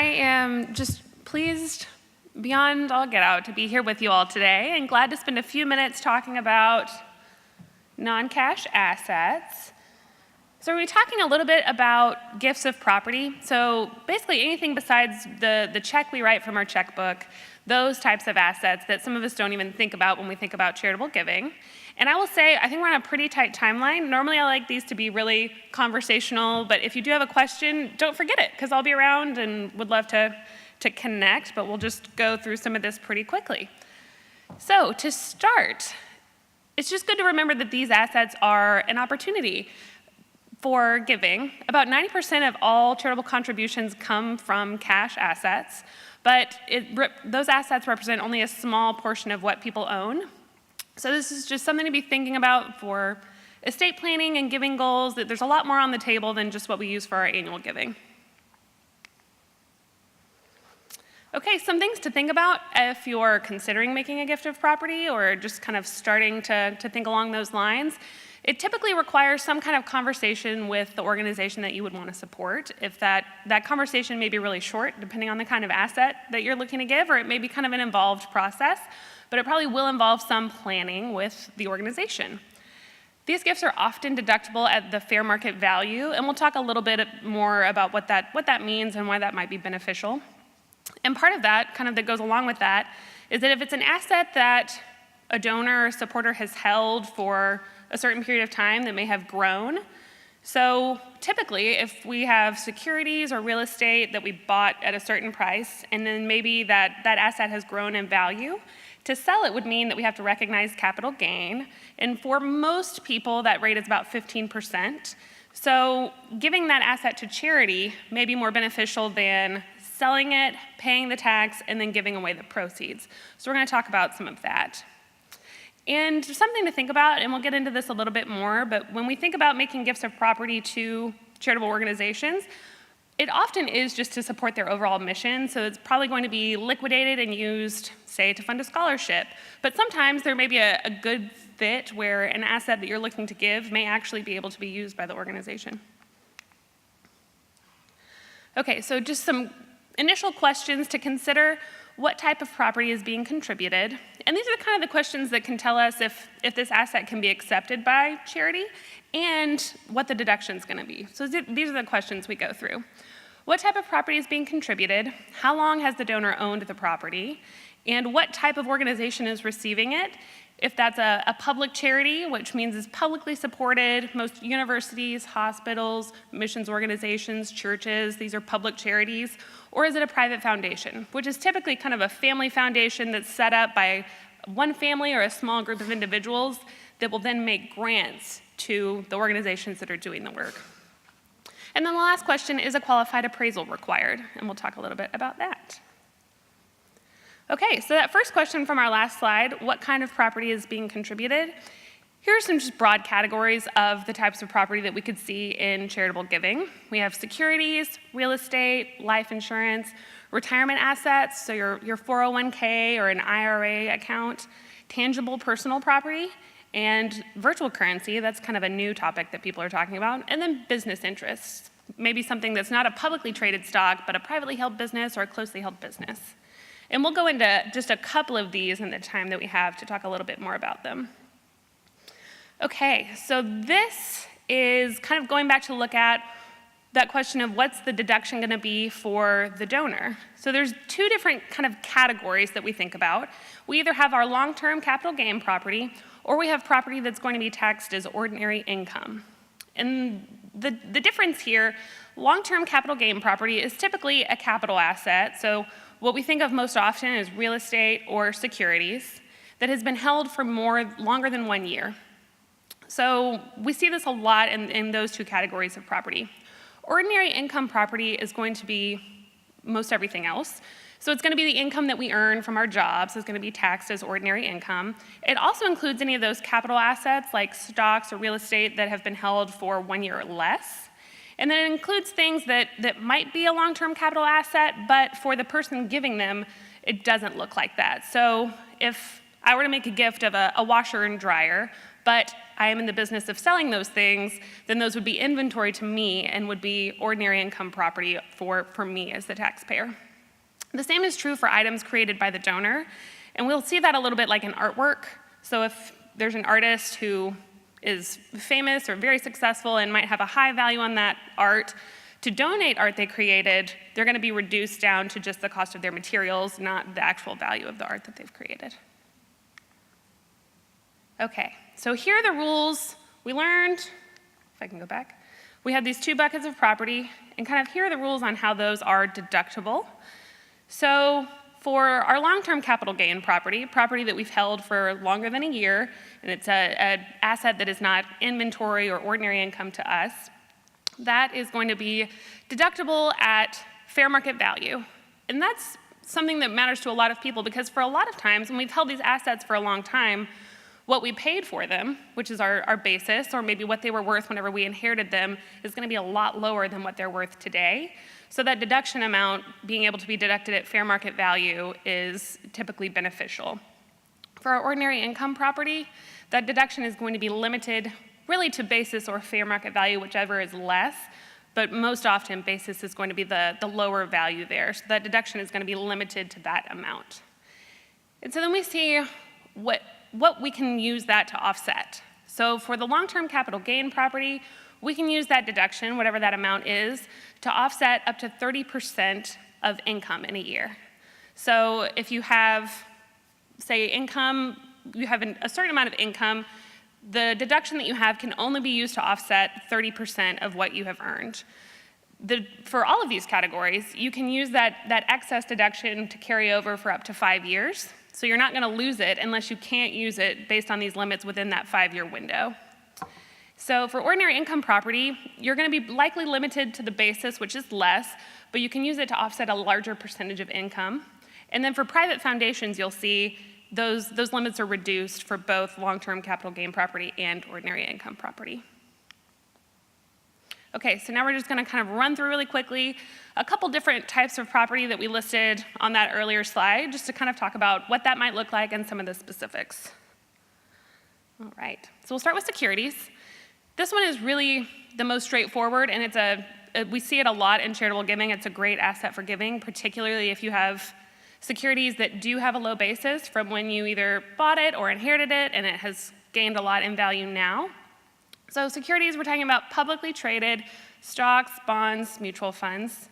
I am just pleased beyond all get out to be here with you all today and glad to spend a few minutes talking about non-cash assets. So we're talking a little bit about gifts of property. So basically anything besides the check we write from our checkbook, those types of assets that some of us don't even think about when we think about charitable giving. And I will say, I think we're on a pretty tight timeline. Normally I like these to be really conversational, but if you do have a question, don't forget it, because I'll be around and would love to connect, but we'll just go through some of this pretty quickly. So to start, it's just good to remember that these assets are an opportunity for giving. About 90% of all charitable contributions come from cash assets, but those assets represent only a small portion of what people own. So this is just something to be thinking about for estate planning and giving goals, that there's a lot more on the table than just what we use for our annual giving. Okay, some things to think about if you're considering making a gift of property or just kind of starting to think along those lines. It typically requires some kind of conversation with the organization that you would want to support. If that conversation may be really short, depending on the kind of asset that you're looking to give, or it may be kind of an involved process, but it probably will involve some planning with the organization. These gifts are often deductible at the fair market value, and we'll talk a little bit more about what that means and why that might be beneficial. And part of that, kind of that goes along with that, is that if it's an asset that a donor or supporter has held for a certain period of time that may have grown. So typically, if we have securities or real estate that we bought at a certain price, and then maybe that asset has grown in value, to sell it would mean that we have to recognize capital gain. And for most people, that rate is about 15%. So giving that asset to charity may be more beneficial than selling it, paying the tax, and then giving away the proceeds. So we're going to talk about some of that. And something to think about, and we'll get into this a little bit more, but when we think about making gifts of property to charitable organizations, it often is just to support their overall mission, so it's probably going to be liquidated and used, say, to fund a scholarship. But sometimes there may be a good fit where an asset that you're looking to give may actually be able to be used by the organization. Okay, so just some initial questions to consider. What type of property is being contributed? And these are kind of the questions that can tell us if this asset can be accepted by charity and what the deduction is going to be. So these are the questions we go through. What type of property is being contributed? How long has the donor owned the property? And what type of organization is receiving it? If that's a public charity, which means it's publicly supported, most universities, hospitals, missions organizations, churches, these are public charities, or is it a private foundation, which is typically kind of a family foundation that's set up by one family or a small group of individuals that will then make grants to the organizations that are doing the work. And then the last question, is a qualified appraisal required? And we'll talk a little bit about that. Okay, so that first question from our last slide, what kind of property is being contributed? Here are some just broad categories of the types of property that we could see in charitable giving. We have securities, real estate, life insurance, retirement assets, so your 401k or an IRA account, tangible personal property, and virtual currency, that's kind of a new topic that people are talking about, and then business interests, maybe something that's not a publicly traded stock, but a privately held business or a closely held business. And we'll go into just a couple of these in the time that we have to talk a little bit more about them. Okay, so this is kind of going back to look at that question of what's the deduction going to be for the donor. So there's two different kind of categories that we think about. We either have our long-term capital gain property, or we have property that's going to be taxed as ordinary income. And the difference here, long-term capital gain property is typically a capital asset. So what we think of most often is real estate or securities that has been held for longer than 1 year. So we see this a lot in those two categories of property. Ordinary income property is going to be most everything else. So it's going to be the income that we earn from our jobs is going to be taxed as ordinary income. It also includes any of those capital assets like stocks or real estate that have been held for 1 year or less. And then it includes things that might be a long-term capital asset, but for the person giving them, it doesn't look like that. So if I were to make a gift of a washer and dryer, but I am in the business of selling those things, then those would be inventory to me and would be ordinary income property for me as the taxpayer. The same is true for items created by the donor, and we'll see that a little bit like in artwork. So if there's an artist who is famous or very successful and might have a high value on that art, to donate art they created, they're going to be reduced down to just the cost of their materials, not the actual value of the art that they've created. Okay, so here are the rules we learned. If I can go back. We have these 2 buckets of property, and kind of here are the rules on how those are deductible. So for our long-term capital gain property that we've held for longer than a year, and it's an asset that is not inventory or ordinary income to us, that is going to be deductible at fair market value. And that's something that matters to a lot of people, because for a lot of times when we've held these assets for a long time, what we paid for them, which is our basis, or maybe what they were worth whenever we inherited them, is going to be a lot lower than what they're worth today. So that deduction amount being able to be deducted at fair market value is typically beneficial. For our ordinary income property, that deduction is going to be limited really to basis or fair market value, whichever is less, but most often basis is going to be the lower value there. So that deduction is going to be limited to that amount. And so then we see what we can use that to offset. So for the long-term capital gain property, we can use that deduction, whatever that amount is, to offset up to 30% of income in a year. So if you have, say, income, you have a certain amount of income, the deduction that you have can only be used to offset 30% of what you have earned. For all of these categories, you can use that excess deduction to carry over for up to 5 years. So you're not going to lose it unless you can't use it based on these limits within that 5-year window. So for ordinary income property, you're going to be likely limited to the basis, which is less, but you can use it to offset a larger percentage of income. And then for private foundations, you'll see those limits are reduced for both long-term capital gain property and ordinary income property. Okay, so now we're just going to kind of run through really quickly a couple different types of property that we listed on that earlier slide, just to kind of talk about what that might look like and some of the specifics. All right, so we'll start with securities. This one is really the most straightforward, and we see it a lot in charitable giving. It's a great asset for giving, particularly if you have securities that do have a low basis from when you either bought it or inherited it, and it has gained a lot in value now. So securities, we're talking about publicly traded stocks, bonds, mutual funds.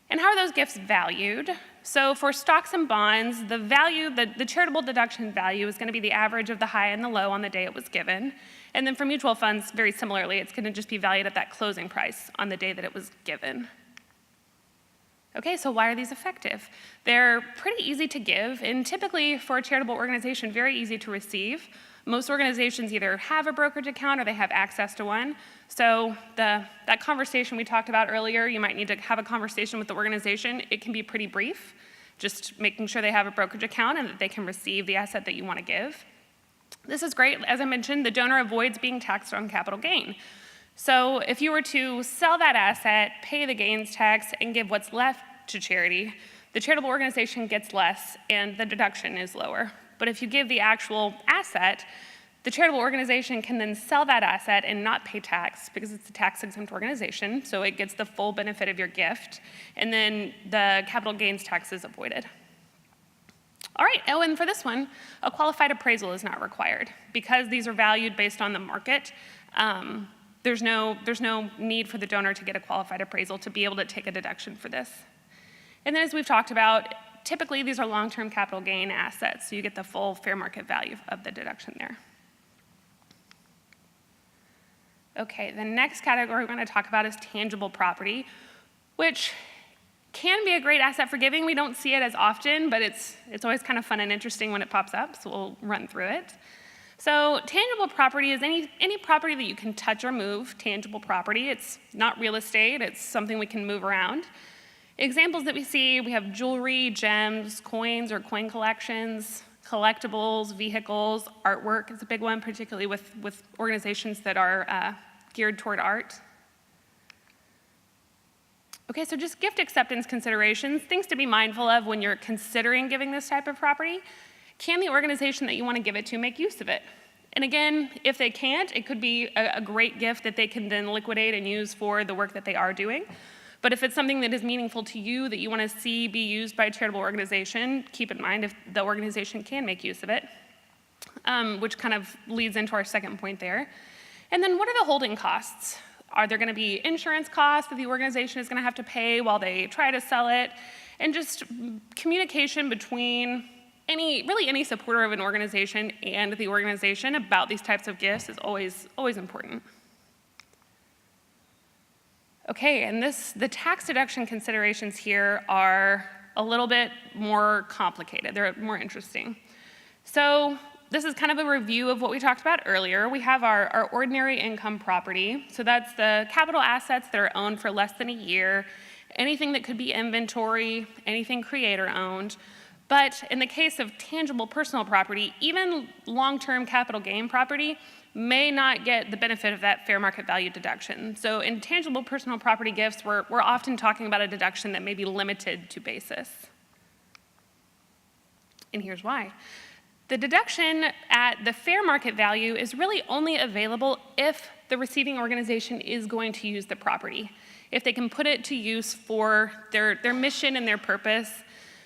And how are those gifts valued? So for stocks and bonds, the charitable deduction value is going to be the average of the high and the low on the day it was given. And then for mutual funds, very similarly, it's going to just be valued at that closing price on the day that it was given. Okay, so why are these effective? They're pretty easy to give, and typically for a charitable organization, very easy to receive. Most organizations either have a brokerage account or they have access to one. So that conversation we talked about earlier, you might need to have a conversation with the organization. It can be pretty brief, just making sure they have a brokerage account and that they can receive the asset that you want to give. This is great. As I mentioned, the donor avoids being taxed on capital gain. So if you were to sell that asset, pay the gains tax, and give what's left to charity, the charitable organization gets less and the deduction is lower. But if you give the actual asset, the charitable organization can then sell that asset and not pay tax because it's a tax-exempt organization, so it gets the full benefit of your gift, and then the capital gains tax is avoided. All right, oh, and for this one, a qualified appraisal is not required. Because these are valued based on the market, there's no need for the donor to get a qualified appraisal to be able to take a deduction for this. And then as we've talked about, typically these are long-term capital gain assets, so you get the full fair market value of the deduction there. Okay, the next category we're going to talk about is tangible property, which can be a great asset for giving. We don't see it as often, but it's always kind of fun and interesting when it pops up, so we'll run through it. So tangible property is any property that you can touch or move, tangible property. It's not real estate, it's something we can move around. Examples that we see, we have jewelry, gems, coins or coin collections, collectibles, vehicles, artwork is a big one, particularly with organizations that are geared toward art. Okay, so just gift acceptance considerations, things to be mindful of when you're considering giving this type of property. Can the organization that you want to give it to make use of it? And again, if they can't, it could be a great gift that they can then liquidate and use for the work that they are doing. But if it's something that is meaningful to you that you want to see be used by a charitable organization, keep in mind if the organization can make use of it, which kind of leads into our second point there. And then what are the holding costs? Are there going to be insurance costs that the organization is going to have to pay while they try to sell it? And just communication between any supporter of an organization and the organization about these types of gifts is always important. Okay, and the tax deduction considerations here are a little bit more complicated. They're more interesting. So this is kind of a review of what we talked about earlier. We have our ordinary income property. So that's the capital assets that are owned for less than a year, anything that could be inventory, anything creator-owned. But in the case of tangible personal property, even long-term capital gain property may not get the benefit of that fair market value deduction. So in tangible personal property gifts, we're often talking about a deduction that may be limited to basis. And here's why. The deduction at the fair market value is really only available if the receiving organization is going to use the property, if they can put it to use for their mission and their purpose.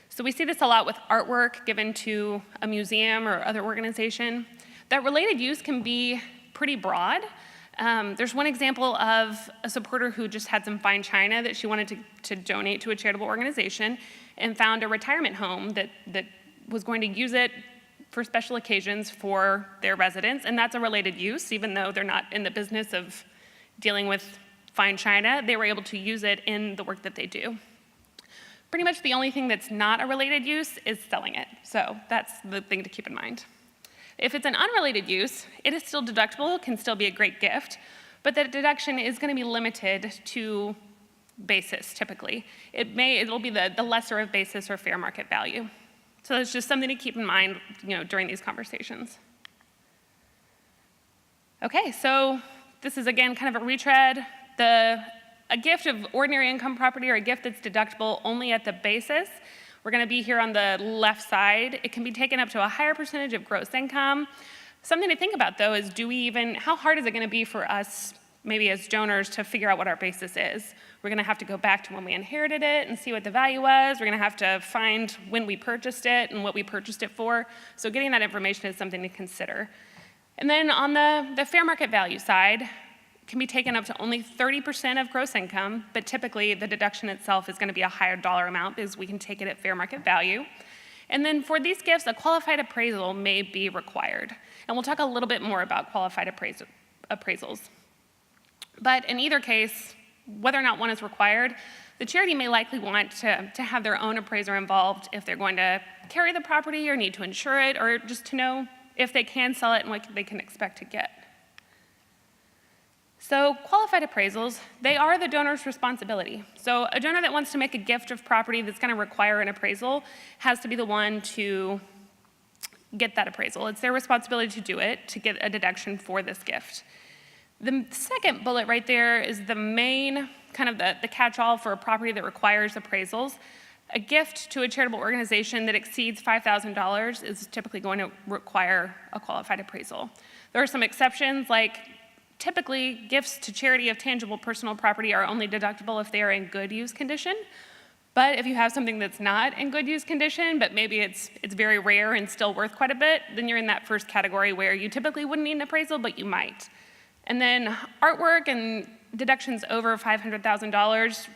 So we see this a lot with artwork given to a museum or other organization. That related use can be pretty broad. There's one example of a supporter who just had some fine china that she wanted to donate to a charitable organization and found a retirement home that was going to use it for special occasions for their residents, and that's a related use. Even though they're not in the business of dealing with fine china, they were able to use it in the work that they do. Pretty much the only thing that's not a related use is selling it, so that's the thing to keep in mind. If it's an unrelated use, it is still deductible, can still be a great gift, but the deduction is going to be limited to basis, typically. It'll be the lesser of basis or fair market value. So it's just something to keep in mind, during these conversations. Okay, so this is again kind of a retread. A gift of ordinary income property or a gift that's deductible only at the basis. We're going to be here on the left side. It can be taken up to a higher percentage of gross income. Something to think about, though, is how hard is it going to be for us, maybe as donors, to figure out what our basis is? We're going to have to go back to when we inherited it and see what the value was. We're going to have to find when we purchased it and what we purchased it for. So getting that information is something to consider. And then on the fair market value side, it can be taken up to only 30% of gross income, but typically the deduction itself is going to be a higher dollar amount because we can take it at fair market value. And then for these gifts, a qualified appraisal may be required. And we'll talk a little bit more about qualified appraisals. But in either case, whether or not one is required, the charity may likely want to have their own appraiser involved if they're going to carry the property or need to insure it, or just to know if they can sell it and what they can expect to get. So qualified appraisals, they are the donor's responsibility. So a donor that wants to make a gift of property that's going to require an appraisal has to be the one to get that appraisal. It's their responsibility to do it, to get a deduction for this gift. The second bullet right there is the main, kind of the catch-all for a property that requires appraisals. A gift to a charitable organization that exceeds $5,000 is typically going to require a qualified appraisal. There are some exceptions, like typically gifts to charity of tangible personal property are only deductible if they are in good use condition. But if you have something that's not in good use condition, but maybe it's very rare and still worth quite a bit, then you're in that first category where you typically wouldn't need an appraisal, but you might. And then artwork and deductions over $500,000,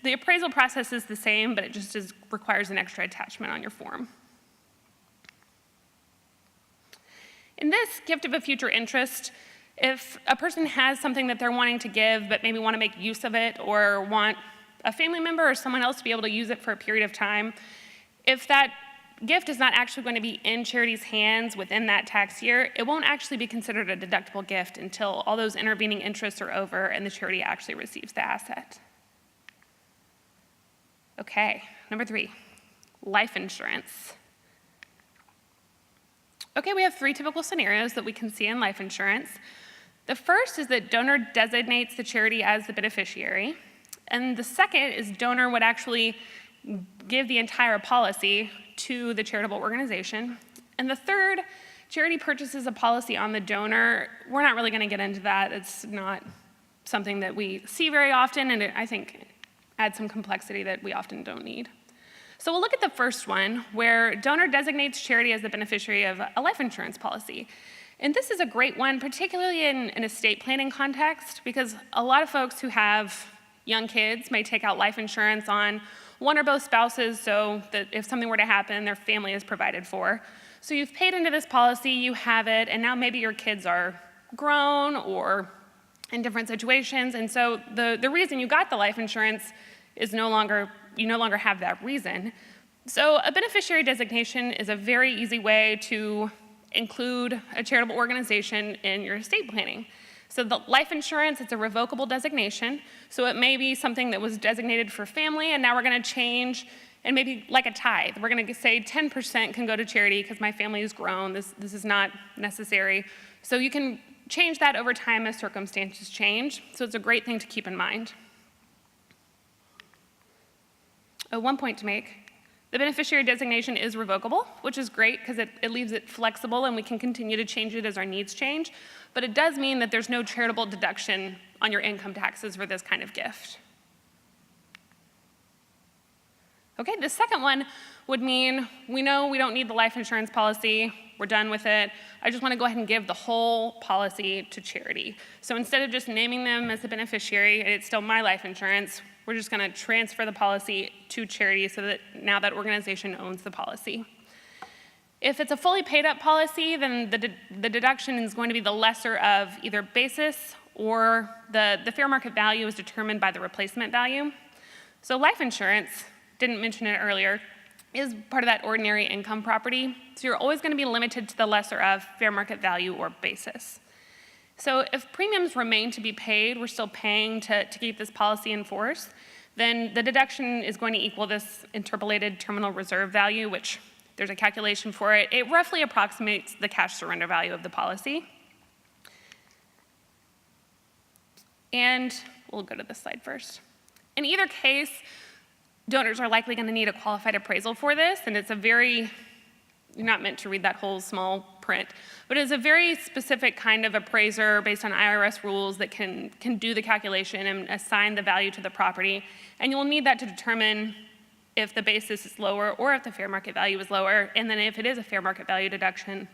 the appraisal process is the same, but it just requires an extra attachment on your form. In this gift of a future interest, if a person has something that they're wanting to give, but maybe want to make use of it or want a family member or someone else to be able to use it for a period of time, if that gift is not actually going to be in charity's hands within that tax year, it won't actually be considered a deductible gift until all those intervening interests are over and the charity actually receives the asset. Okay, number 3, life insurance. Okay, we have 3 typical scenarios that we can see in life insurance. The first is that donor designates the charity as the beneficiary. And the second is donor would actually give the entire policy to the charitable organization. And the third, charity purchases a policy on the donor. We're not really going to get into that. It's not something that we see very often, and I think adds some complexity that we often don't need. So we'll look at the first one, where donor designates charity as the beneficiary of a life insurance policy. And this is a great one, particularly in an estate planning context, because a lot of folks who have young kids may take out life insurance on one or both spouses so that if something were to happen, their family is provided for. So you've paid into this policy, you have it, and now maybe your kids are grown or in different situations, and so the reason you got the life insurance is you no longer have that reason. So a beneficiary designation is a very easy way to include a charitable organization in your estate planning. So the life insurance, it's a revocable designation, so it may be something that was designated for family, and now we're going to change, and maybe like a tithe, we're going to say 10% can go to charity because my family is grown, this is not necessary. So you can change that over time as circumstances change, so it's a great thing to keep in mind. One point to make, the beneficiary designation is revocable, which is great because it leaves it flexible and we can continue to change it as our needs change, but it does mean that there's no charitable deduction on your income taxes for this kind of gift. Okay, the second one would mean we know we don't need the life insurance policy, we're done with it. I just want to go ahead and give the whole policy to charity. So instead of just naming them as the beneficiary, and it's still my life insurance, we're just going to transfer the policy to charity so that now that organization owns the policy. If it's a fully paid up policy, then the deduction is going to be the lesser of either basis or the fair market value is determined by the replacement value. So life insurance, didn't mention it earlier, is part of that ordinary income property. So you're always going to be limited to the lesser of fair market value or basis. So if premiums remain to be paid, we're still paying to keep this policy in force, then the deduction is going to equal this interpolated terminal reserve value, which there's a calculation for it. It roughly approximates the cash surrender value of the policy. And we'll go to this slide first. In either case, donors are likely going to need a qualified appraisal for this, and it's a very, you're not meant to read that whole small print, but it's a very specific kind of appraiser based on IRS rules that can do the calculation and assign the value to the property, and you'll need that to determine if the basis is lower or if the fair market value is lower, and then if it is a fair market value deduction,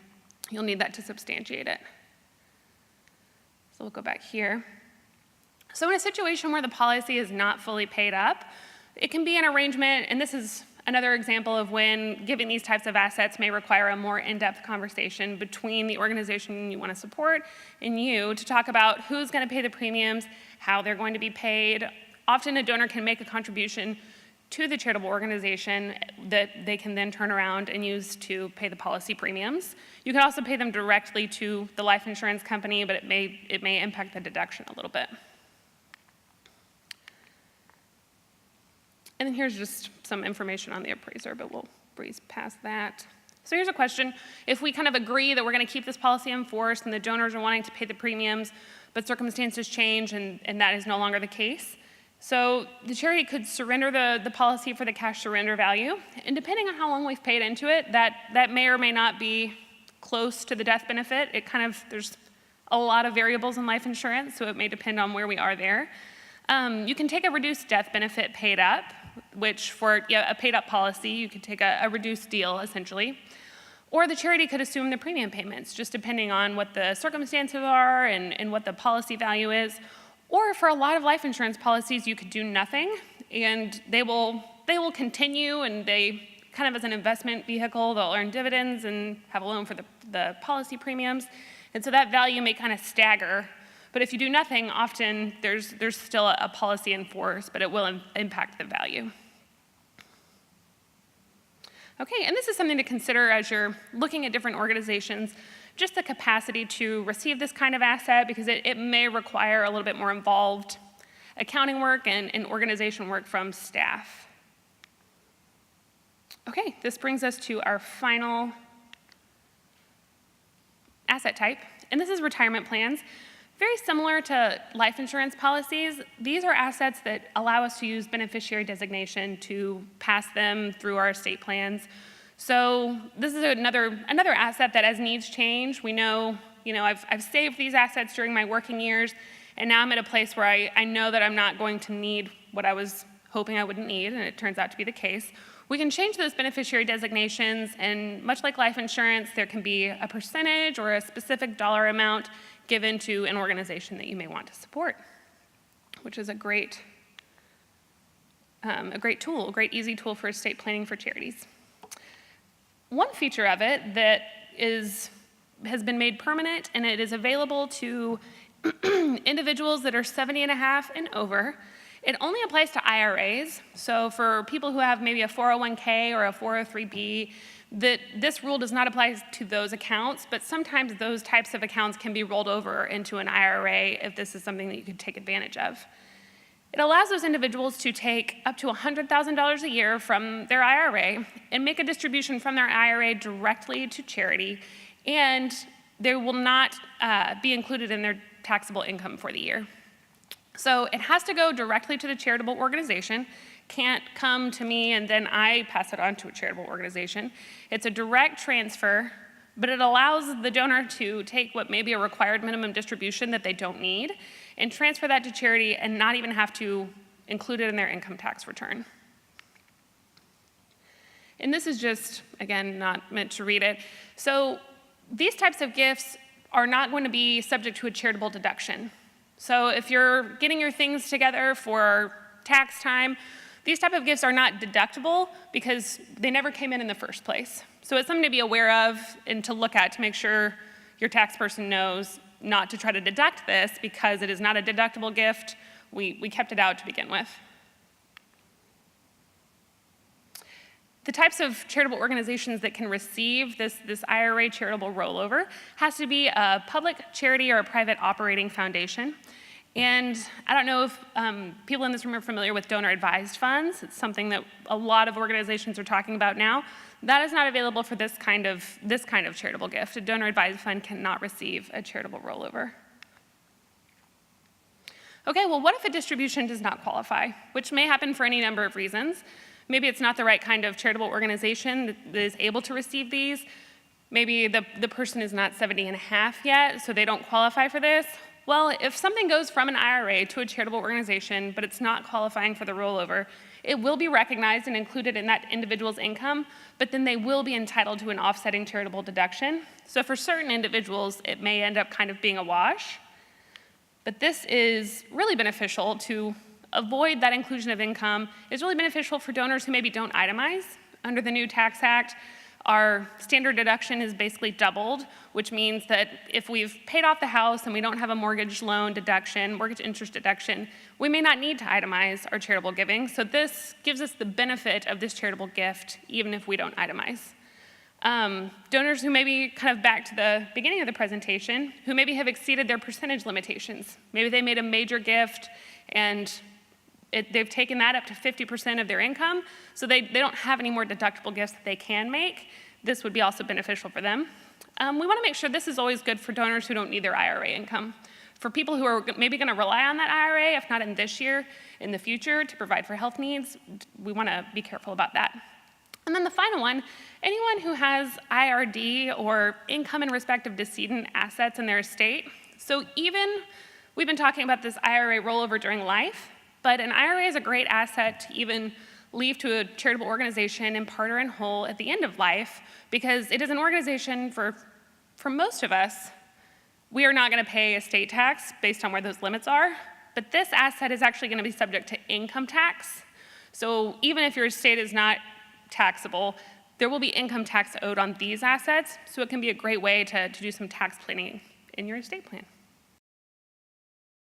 you'll need that to substantiate it. So we'll go back here. So in a situation where the policy is not fully paid up, it can be an arrangement, and this is another example of when giving these types of assets may require a more in-depth conversation between the organization you want to support and you to talk about who's going to pay the premiums, how they're going to be paid. Often a donor can make a contribution to the charitable organization that they can then turn around and use to pay the policy premiums. You can also pay them directly to the life insurance company, but it may impact the deduction a little bit. And then here's just some information on the appraiser, but we'll breeze past that. So here's a question. If we kind of agree that we're going to keep this policy in force and the donors are wanting to pay the premiums, but circumstances change and that is no longer the case, so the charity could surrender the policy for the cash surrender value, and depending on how long we've paid into it, that may or may not be close to the death benefit. There's a lot of variables in life insurance, so it may depend on where we are there. You can take a reduced death benefit paid up, which for a paid up policy, you could take a reduced deal essentially. Or the charity could assume the premium payments, just depending on what the circumstances are and what the policy value is. Or for a lot of life insurance policies, you could do nothing, and they will continue, and they kind of as an investment vehicle, they'll earn dividends and have a loan for the policy premiums. And so that value may kind of stagger. But if you do nothing, often there's still a policy in force, but it will impact the value. Okay, and this is something to consider as you're looking at different organizations, just the capacity to receive this kind of asset, because it may require a little bit more involved accounting work and organization work from staff. Okay, this brings us to our final asset type, and this is retirement plans. Very similar to life insurance policies, these are assets that allow us to use beneficiary designation to pass them through our estate plans. So this is another asset that as needs change, we know, I've saved these assets during my working years, and now I'm at a place where I know that I'm not going to need what I was hoping I wouldn't need, and it turns out to be the case. We can change those beneficiary designations, and much like life insurance, there can be a percentage or a specific dollar amount given to an organization that you may want to support, which is a great tool, a great easy tool for estate planning for charities. One feature of it that has been made permanent, and it is available to individuals that are 70 and a half and over. It only applies to IRAs, so for people who have maybe a 401k or a 403b, this rule does not apply to those accounts, but sometimes those types of accounts can be rolled over into an IRA if this is something that you could take advantage of. It allows those individuals to take up to $100,000 a year from their IRA and make a distribution from their IRA directly to charity, and they will not be included in their taxable income for the year. So it has to go directly to the charitable organization, can't come to me and then I pass it on to a charitable organization. It's a direct transfer, but it allows the donor to take what may be a required minimum distribution that they don't need and transfer that to charity and not even have to include it in their income tax return. And this is just, again, not meant to read it. So these types of gifts are not going to be subject to a charitable deduction. So if you're getting your things together for tax time, these type of gifts are not deductible because they never came in the first place. So it's something to be aware of and to look at to make sure your tax person knows not to try to deduct this because it is not a deductible gift. We kept it out to begin with. The types of charitable organizations that can receive this IRA charitable rollover has to be a public charity or a private operating foundation. And I don't know if people in this room are familiar with donor-advised funds. It's something that a lot of organizations are talking about now. That is not available for this kind of charitable gift. A donor-advised fund cannot receive a charitable rollover. Okay, well, what if a distribution does not qualify, which may happen for any number of reasons? Maybe it's not the right kind of charitable organization that is able to receive these. Maybe the person is not 70 and a half yet, so they don't qualify for this. Well, if something goes from an IRA to a charitable organization, but it's not qualifying for the rollover, it will be recognized and included in that individual's income, but then they will be entitled to an offsetting charitable deduction. So for certain individuals, it may end up kind of being a wash. But this is really beneficial to avoid that inclusion of income. It's really beneficial for donors who maybe don't itemize. Under the new Tax Act, our standard deduction is basically doubled, which means that if we've paid off the house and we don't have a mortgage loan deduction, mortgage interest deduction, we may not need to itemize our charitable giving. So this gives us the benefit of this charitable gift, even if we don't itemize. Donors who maybe kind of back to the beginning of the presentation, who maybe have exceeded their percentage limitations. Maybe they made a major gift and they've taken that up to 50% of their income, so they don't have any more deductible gifts that they can make. This would be also beneficial for them. We want to make sure this is always good for donors who don't need their IRA income. For people who are maybe going to rely on that IRA, if not in this year, in the future, to provide for health needs, we want to be careful about that. And then the final one, anyone who has IRD or income in respect of decedent assets in their estate. So we've been talking about this IRA rollover during life, but an IRA is a great asset to even leave to a charitable organization in part or in whole at the end of life, because it is an organization for most of us, we are not going to pay estate tax based on where those limits are, but this asset is actually going to be subject to income tax. So even if your estate is not taxable, there will be income tax owed on these assets, so it can be a great way to do some tax planning in your estate plan.